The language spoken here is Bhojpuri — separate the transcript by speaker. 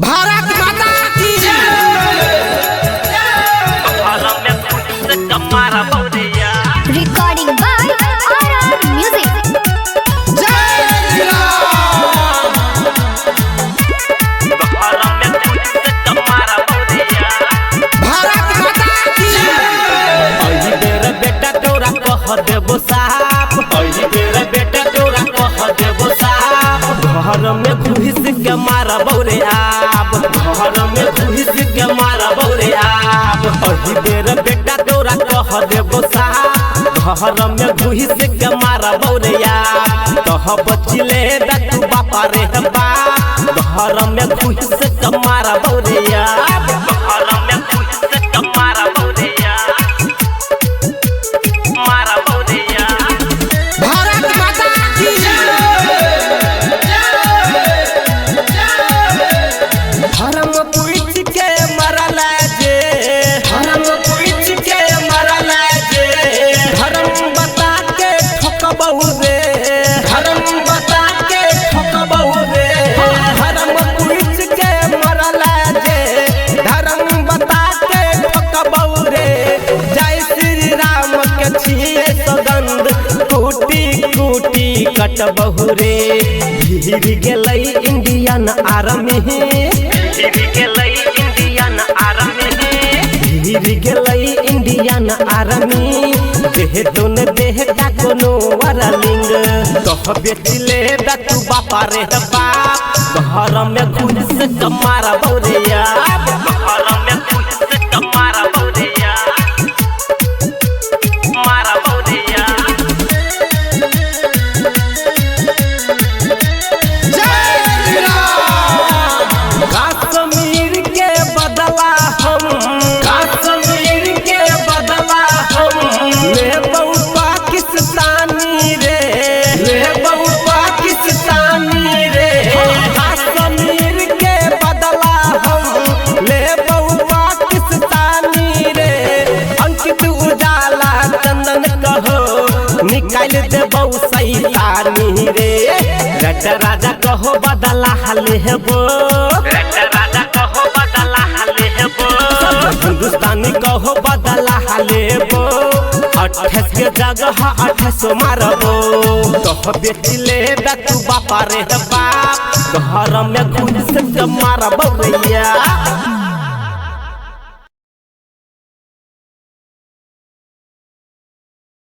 Speaker 1: भारत माता की
Speaker 2: रिकॉर्डिंग बाय आरआर म्यूजिक।
Speaker 1: जय भारत माता की
Speaker 3: अही बेर बेटा तोरा कह देबो साफ, अही बेर बेटा तोरा कह देबो साफ। घर में घुस के मारा बौरे आप, घर में घुस के मारा बौरे आप। अही बेर बेटा तोरा कह देबो साफ, घर में घुस के मारा बौरे आप। कह बचले तू बापा रे बाप, घर में घुस के मारा बौरे आप, घर में घुस के मारा बौरे
Speaker 1: भारत माता की
Speaker 3: धर्म पूछ के मरल जे, धर्म पूछ के मरल जे। धर्म बता के ठोकबहु रे, धर्म बता के ठोकबहु रे। धर्म पूछ के मरल जे, धर्म बता के ठोकबहु रे। जय श्री राम के छिए सौगंध, कूटी कूटी कटबहु रे। भीड़ गेलै इंडियन आर्मी, भीड़ गेलै इंडियन आर्मी, भीड़ गेलै इंडियन आर्मी। देह दोन देह का कोनो वरलिंग, कह बेचले तू बापा रे बाप। घर में घुस के मारा बौरिया, घर में घुस के मारा बौरिया, मारा बौरिया। कश्मीर के बदला हम, कश्मीर के बदला हम लेबौ पाकिस्तानी रे, लेबौ पाकिस्तानी रे। कश्मीर के बदला हम लेबौ पाकिस्तानी रे। अंकित उजाला चंदन कहो निकाल देबौ सैतानी रे। रट राजा कहो बदला लेबो, रट राजा कहो बदला लेबो। हिंदुस्तानी कहो बदला लेबो, 28 के जगह 28 मारबो। कह बेचले तू बापा रे बाप, घर में घुस के मारबो भैया।